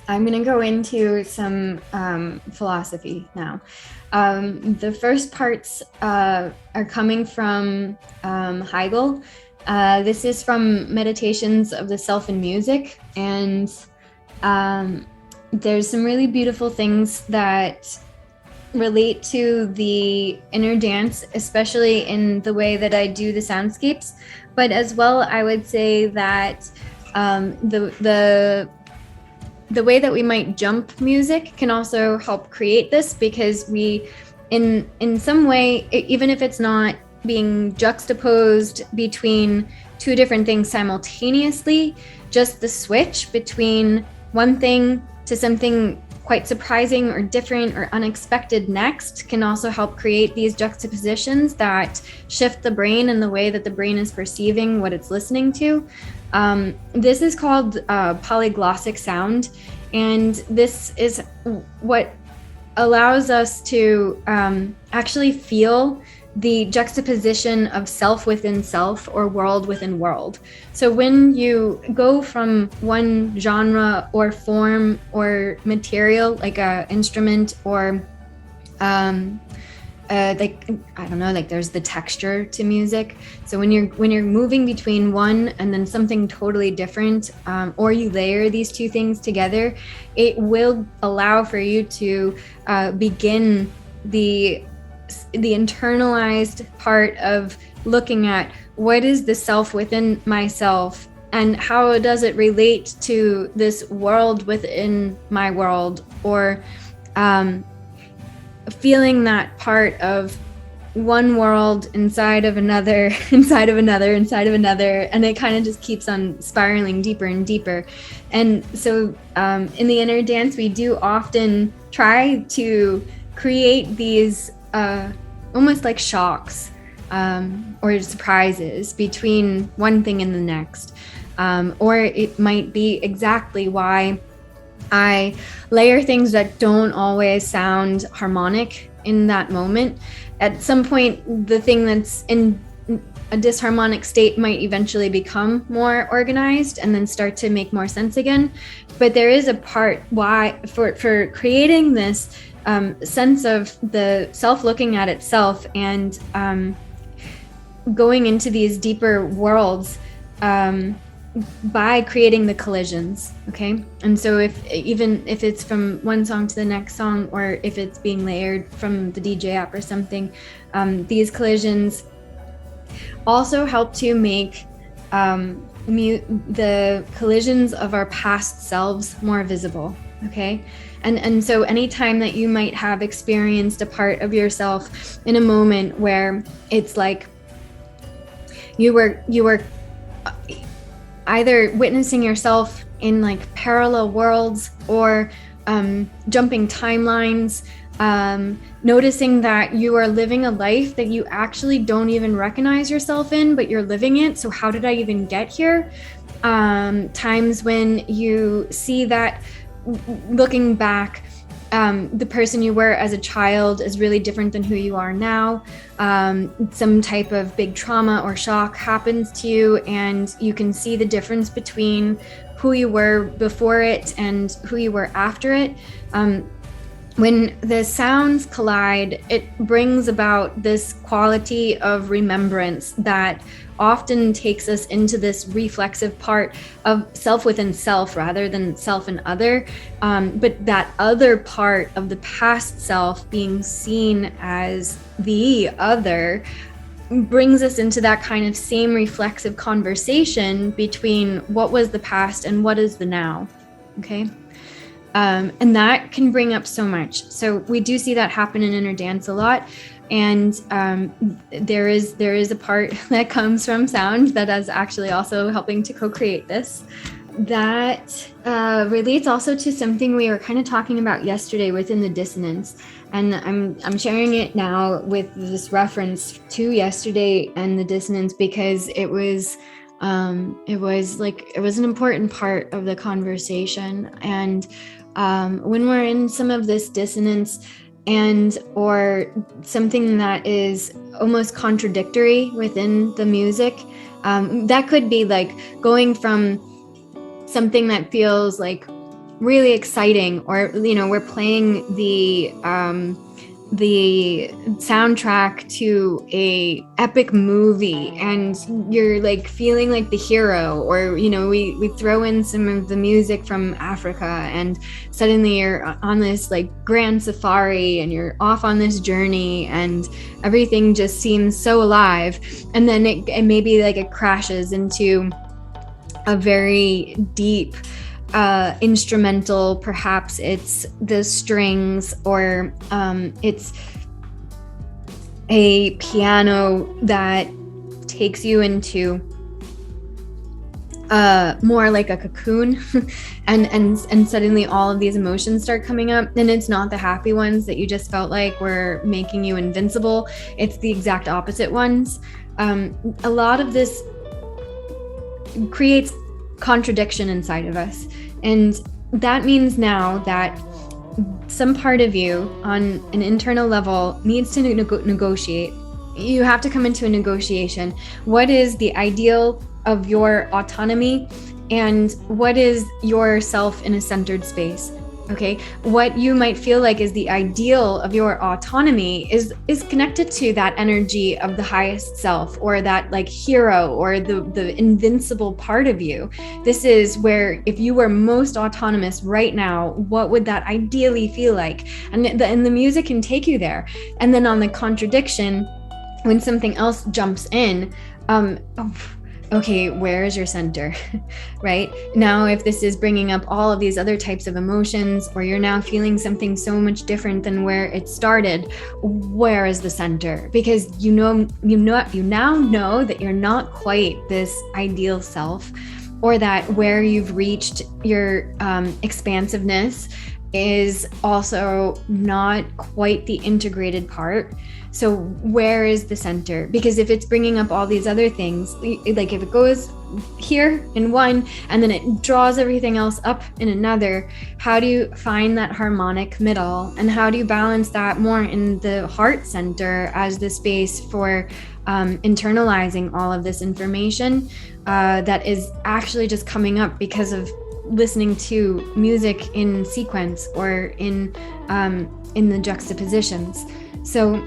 I'm going to go into some philosophy now. The first parts are coming from Hegel. This is from Meditations of the Self in Music, and um, there's some really beautiful things that relate to the inner dance, especially in the way that I do the soundscapes. But as well, I would say that the way that we might jump music can also help create this, because we in some way, even if it's not being juxtaposed between two different things simultaneously, just the switch between one thing to something quite surprising or different or unexpected next can also help create these juxtapositions that shift the brain and the way that the brain is perceiving what it's listening to. This is called polyglossic sound, and this is what allows us to actually feel the juxtaposition of self within self or world within world. So when you go from one genre or form or material, like a instrument or like, I don't know, like there's the texture to music. So when you're moving between one and then something totally different, or you layer these two things together, it will allow for you to begin the internalized part of looking at what is the self within myself and how does it relate to this world within my world, or feeling that part of one world inside of another, inside of another, inside of another, and it kind of just keeps on spiraling deeper and deeper. And so in the inner dance, we do often try to create these almost like shocks or surprises between one thing and the next. Or it might be exactly why I layer things that don't always sound harmonic in that moment. At some point, the thing that's in a disharmonic state might eventually become more organized and then start to make more sense again. But there is a part why for creating this sense of the self looking at itself and going into these deeper worlds by creating the collisions. Okay. And so even if it's from one song to the next song, or if it's being layered from the DJ app or something, these collisions also help to make the collisions of our past selves more visible. Okay. And so anytime that you might have experienced a part of yourself in a moment where it's like you were either witnessing yourself in like parallel worlds or jumping timelines, noticing that you are living a life that you actually don't even recognize yourself in, but you're living it. So how did I even get here? Times when you see that looking back, the person you were as a child is really different than who you are now. Some type of big trauma or shock happens to you, and you can see the difference between who you were before it and who you were after it. When the sounds collide, it brings about this quality of remembrance that often takes us into this reflexive part of self within self rather than self and other. But that other part of the past self being seen as the other brings us into that kind of same reflexive conversation between what was the past and what is the now. Okay. And that can bring up so much. So we do see that happen in inner dance a lot. And there is a part that comes from sound that is actually also helping to co-create this. That relates also to something we were kind of talking about yesterday within the dissonance. And I'm sharing it now with this reference to yesterday and the dissonance, because it was an important part of the conversation. And when we're in some of this dissonance and or something that is almost contradictory within the music, that could be like going from something that feels like really exciting, or we're playing the soundtrack to a epic movie, and you're like feeling like the hero, or we throw in some of the music from Africa, and suddenly you're on this like grand safari, and you're off on this journey, and everything just seems so alive. And then it maybe like it crashes into a very deep instrumental. Perhaps it's the strings, or it's a piano that takes you into more like a cocoon, and suddenly all of these emotions start coming up, and it's not the happy ones that you just felt like were making you invincible. It's the exact opposite ones. A lot of this creates contradiction inside of us, and that means now that some part of you on an internal level needs to negotiate. You have to come into a negotiation. What is the ideal of your autonomy, and what is yourself in a centered space? Okay, what you might feel like is the ideal of your autonomy is connected to that energy of the highest self, or that like hero, or the invincible part of you. This is where, if you were most autonomous right now, what would that ideally feel like? And the music can take you there. And then on the contradiction, when something else jumps in, okay, where is your center? Right? Now, if this is bringing up all of these other types of emotions, or you're now feeling something so much different than where it started, where is the center? Because you now know that you're not quite this ideal self, or that where you've reached your expansiveness is also not quite the integrated part. So where is the center? Because if it's bringing up all these other things, like if it goes here in one and then it draws everything else up in another, how do you find that harmonic middle? And how do you balance that more in the heart center as the space for internalizing all of this information that is actually just coming up because of listening to music in sequence, or in the juxtapositions? So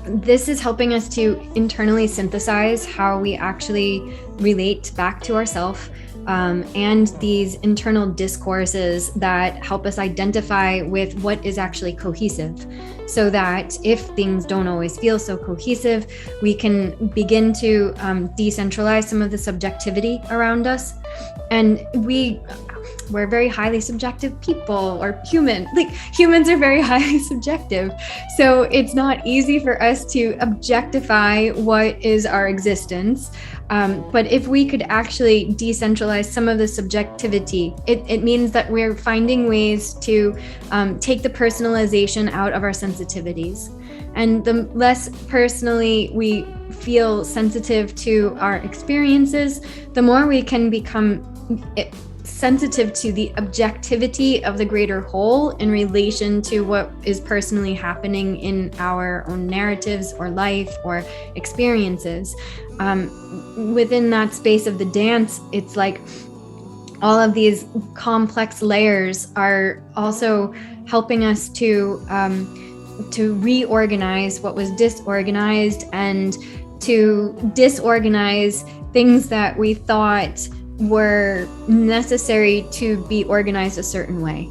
this is helping us to internally synthesize how we actually relate back to ourselves, and these internal discourses that help us identify with what is actually cohesive, so that if things don't always feel so cohesive, we can begin to decentralize some of the subjectivity around us. And we're very highly subjective people, or humans are very highly subjective. So it's not easy for us to objectify what is our existence. But if we could actually decentralize some of the subjectivity, it means that we're finding ways to take the personalization out of our sensitivities. And the less personally we feel sensitive to our experiences, the more we can become sensitive to the objectivity of the greater whole in relation to what is personally happening in our own narratives, or life, or experiences. Within that space of the dance, it's like all of these complex layers are also helping us to reorganize what was disorganized, and to disorganize things that we thought were necessary to be organized a certain way.